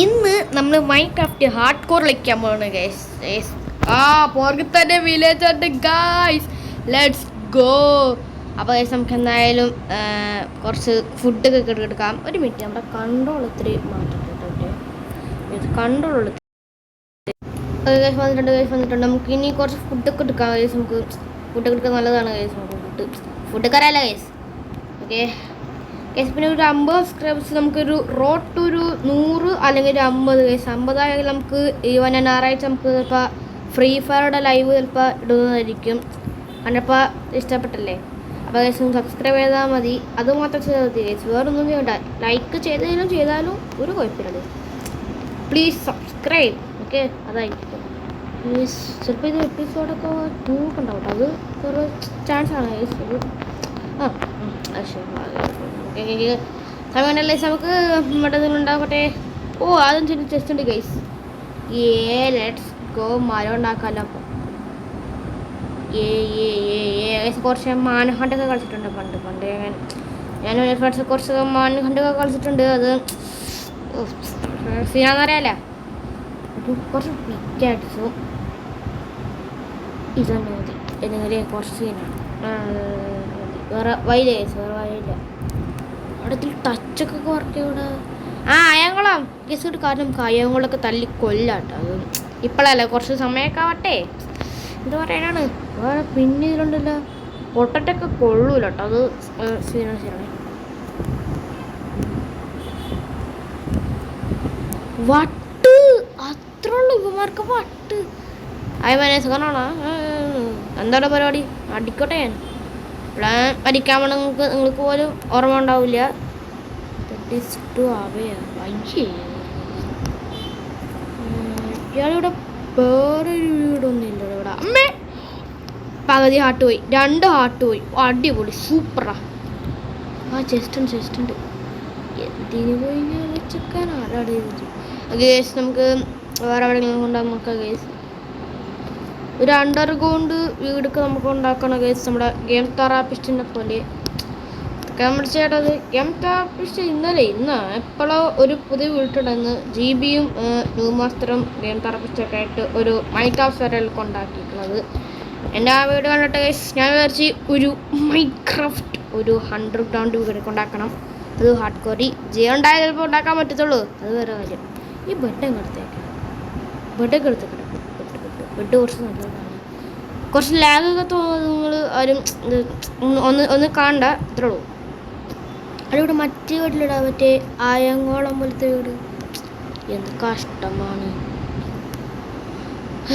ഇന്ന് നമ്മൾ Minecraft hard core കളിക്കാൻ പോവാണ് ഗൈസ്. പുറകെ തന്നെ വില്ലേജ് ഉണ്ട് ഗൈസ്. Let's go. അപ്പോൾ ഗൈസ് നമുക്ക് എന്തായാലും കുറച്ച് ഫുഡൊക്കെ എടുക്കാം. ഒരു മിനിറ്റ്, നമ്മുടെ കൺട്രോൾ ഇത്തിരി മാറ്റിട്ടുണ്ട്. കൺട്രോൾ വന്നിട്ടുണ്ട്. നമുക്ക് ഇനി കുറച്ച് ഫുഡൊക്കെ എടുക്കാം ഗൈസ്. നമുക്ക് ഫുഡൊക്കെ എടുക്കാൻ നല്ലതാണ് ഗൈസ്. നമുക്ക് ഫുഡൊക്കെ അറിയാലോ ഗൈസ്. ഓക്കെ ഗൈസ്, പിന്നെ ഒരു 50 സബ്സ്ക്രൈബേഴ്സ് നമുക്കൊരു റോഡ് ടു ഒരു 100 അല്ലെങ്കിൽ ഒരു 50 ഗൈസ്. 50 ആയാലും നമുക്ക് ഈ ഞായറാഴ്ച നമുക്ക് ചിലപ്പോൾ ഫ്രീ ഫയറുടെ ലൈവ് ചിലപ്പോൾ ഇടുന്നതായിരിക്കും. കണ്ടപ്പോൾ ഇഷ്ടപ്പെട്ടല്ലേ? അപ്പോൾ ഗൈസ് സബ്സ്ക്രൈബ് ചെയ്താൽ മതി. അത് മാത്രം ചെയ്താൽ മതി ഗൈസ്, വേറൊന്നും ചെയ്യണ്ട. ലൈക്ക് ചെയ്താലും ഒരു കുഴപ്പമില്ല. Please subscribe. ഓക്കെ, അതായിരിക്കും പ്ലീസ്. ചിലപ്പോൾ ഇത് എപ്പിസോഡൊക്കെ 2 ഉണ്ടാവും. അത് ഒരു ചാൻസാണ് ഗൈസ്. സമയമല്ലേ നമുക്ക് നമ്മുടെ ഉണ്ടാകട്ടെ. ആദ്യം ചെറിയ ചെസ്റ്റ് ഉണ്ട് ഗൈസ്. Let's go. മരം ഉണ്ടാക്കാമല്ലോ. അപ്പോൾ കുറച്ച് മാൻഹണ്ടൊക്കെ കളിച്ചിട്ടുണ്ട് പണ്ട് ഞാൻ ഫ്രണ്ട്സ് കുറച്ച് മാൻഹണ്ടൊക്കെ കളിച്ചിട്ടുണ്ട്. അത് സീനാന്നറിയാലോ. കുറച്ച് പിക്കടിച്ചു. ഇതന്നെ മതി. എന്തെങ്കിലും കുറച്ച് സീനാണ്. വേറെ വഴിയില്ല. അവിടെ ടച്ചൊക്കെ കുറയ്ക്കും ഇവിടെ. അയംകുളം ഗസ് ഒരു കാര്യം, നമുക്ക് അയംകുളമൊക്കെ തല്ലി കൊല്ലാട്ടോ. അത് ഇപ്പോഴല്ല, കുറച്ച് സമയമൊക്കെ ആവട്ടെ. എന്താ പറയാനാണ്. വേറെ പിന്നെ ഇതിലുണ്ടല്ലോ പൊട്ടറ്റൊക്കെ കൊള്ളൂല കേട്ടോ. അത് ശരിയാണ്. വട്ട് അത്ര ഉള്ളു ഇവന്മാർക്ക്. വട്ട് സുഖമാണോ? എന്താണ് പരിപാടി? അടിക്കട്ടെ. പ്ലാൻ അടിക്കാൻ വേണം. നിങ്ങൾക്ക് പോലും ഓർമ്മ ഉണ്ടാവില്ല. ഇയാളിവിടെ വേറൊരു വീടൊന്നുമില്ല ഇവിടെ. അമ്മേ, പകുതി ഹാർട്ട് പോയി, 2 ഹാർട്ട് പോയി. അടിപൊളി, സൂപ്പറാ. ചെസ്റ്റ് ഉണ്ട്. എന്തിനു പോയി വെച്ചേക്കാൻ ആരാടി ഗേസ്. നമുക്ക് വേറെ എവിടെയെങ്കിലും കൊണ്ടാകും നോക്കാം ഗേസ്. ഒരു അണ്ടർഗ്രൗണ്ട് വീടൊക്കെ നമുക്ക് ഉണ്ടാക്കണം ഗേസ്. നമ്മുടെ ഗെയിം തെറാപ്പിസ്റ്റിനെ പോലെ നമ്മൾ ചേട്ടത് ഗെയിം തെറാപ്പിസ്റ്റ് ഇന്ന് എപ്പോഴോ ഒരു പുതിയ വീട്ടിടുന്ന് GB-യും ന്യൂ മാസ്റ്ററും ഗെയിം തെറാപ്പിസ്റ്റൊക്കെ ആയിട്ട് ഒരു മൈൻക്രാഫ്റ്റ് സെർവറിൽ ഉണ്ടാക്കിയിട്ടുള്ളത്. എൻ്റെ ആ വീട് കണ്ടിട്ട് ഗേസ് ഞാൻ വിചാരിച്ച് ഒരു മൈൻക്രാഫ്റ്റ് ഒരു അണ്ടർഗ്രൗണ്ട് വീടൊക്കെ ഉണ്ടാക്കണം. അത് ഹാർഡ് കോറി ഉണ്ടായാൽ ചിലപ്പോൾ ഉണ്ടാക്കാൻ പറ്റത്തുള്ളൂ. അത് വേറെ കാര്യം. ഈ ബെഡൊക്കെ എടുത്തേക്കണം. ബെഡ് കുറച്ച് നല്ലതാണ്. കുറച്ച് ലാഗൊക്കെ തോന്നുന്നത് നിങ്ങൾ ആരും ഒന്ന് കാണണ്ട. ഇത്രേ ഉള്ളൂ. അതിവിടെ മറ്റേ വീട്ടിലിടാൻ മറ്റേ ആയങ്കോളം പോലത്തെ വീട്. എന്ത് കഷ്ടമാണ്.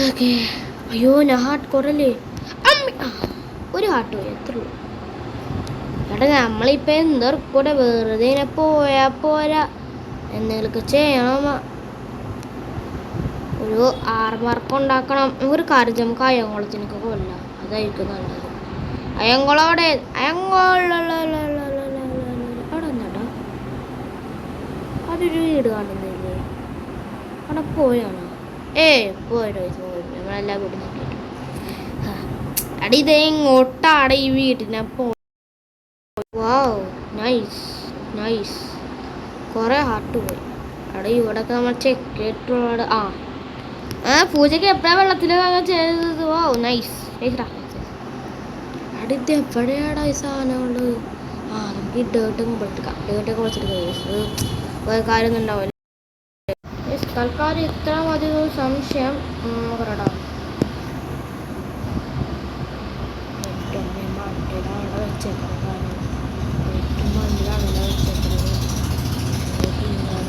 ഓക്കെ. അയ്യോ, ഞാൻ ഹാർട്ട് കുറല്ലേ. ഒരു ഹാർട്ട് പോയി. എത്ര ഉള്ളൂ. എടാ, നമ്മളിപ്പോൾ എന്താ കൂടെ വെറുതെ പോയാൽ പോരാ. എന്തെങ്കിലുമൊക്കെ ചെയ്യണം. ഒരു ആർമാർക്ക് ഉണ്ടാക്കണം. ഒരു കാര്യം, നമുക്ക് അയങ്കുളത്തിനൊക്കെ കൊല്ലാം. അതായിരിക്കും നല്ലത്. അയങ്കുളം അവിടെ എന്താ അതൊരു വീട് കാണുന്നില്ലേ? അവിടെ പോയാണോ? പോയിട്ടോ. നമ്മളെല്ലാം വീട് നോക്കിയിട്ട് അടി ഇത് എങ്ങോട്ടാടെ ഈ വീട്ടിനെ നൈസ്. കുറേ ഹാർട്ട് പോയി. അവിടെ ഇവിടെയൊക്കെ നമ്മൾ ചെക്ക് ചെയ്തിട്ടുള്ള പൂജയ്ക്ക് എപ്പോഴാണ് വെള്ളത്തിലൊക്കെ ചെയ്തത്. നൈസ്. അടുത്ത് എവിടെയാടാ ഈ സാധനമുണ്ട്? നമുക്ക് ഈ ഡേർട്ടൊക്കെ പെട്ടിക്കാം. ഡേർട്ടൊക്കെ കുറച്ചിട്ട് കാര്യമൊന്നും ഉണ്ടാവില്ല. തൽക്കാലം ഇത്ര മതി. സംശയം പറയടാ.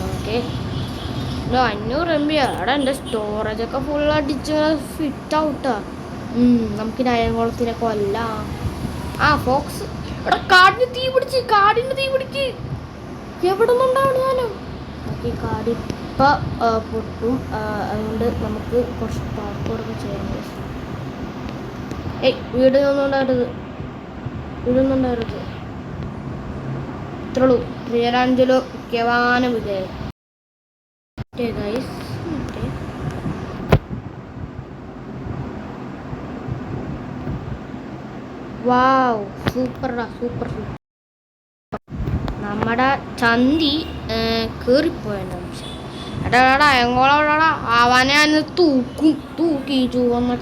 Okay, 500 MB. അവിടെ എൻ്റെ സ്റ്റോറേജൊക്കെ ഫുൾ അടിച്ച് ഫിറ്റ് ഔട്ടാ. നമുക്ക് അയങ്കുളത്തിനെ കൊല്ലാം. ഫോക്സ് ഇവിടെ കാടിന് തീ പിടിച്ച് എവിടെ നിന്നുണ്ടാവണോ? ഈ കാട് ഇപ്പം പൊട്ടും. അതുകൊണ്ട് നമുക്ക് കുറച്ച് പാർക്കോടൊക്കെ ചെയ്യാൻ. വീടൊന്നും ഉണ്ടാവരുത്. ഇത്രയുള്ളൂ. പ്രിയരാഞ്ജലോ മുഖ്യവാന വിജയം. സൂപ്പർ. നമ്മുടെ ചന്തി കയറിപ്പോയ എടാ എടാ എങ്ങോളാ അവനെ തൂക്കി ചുവന്ന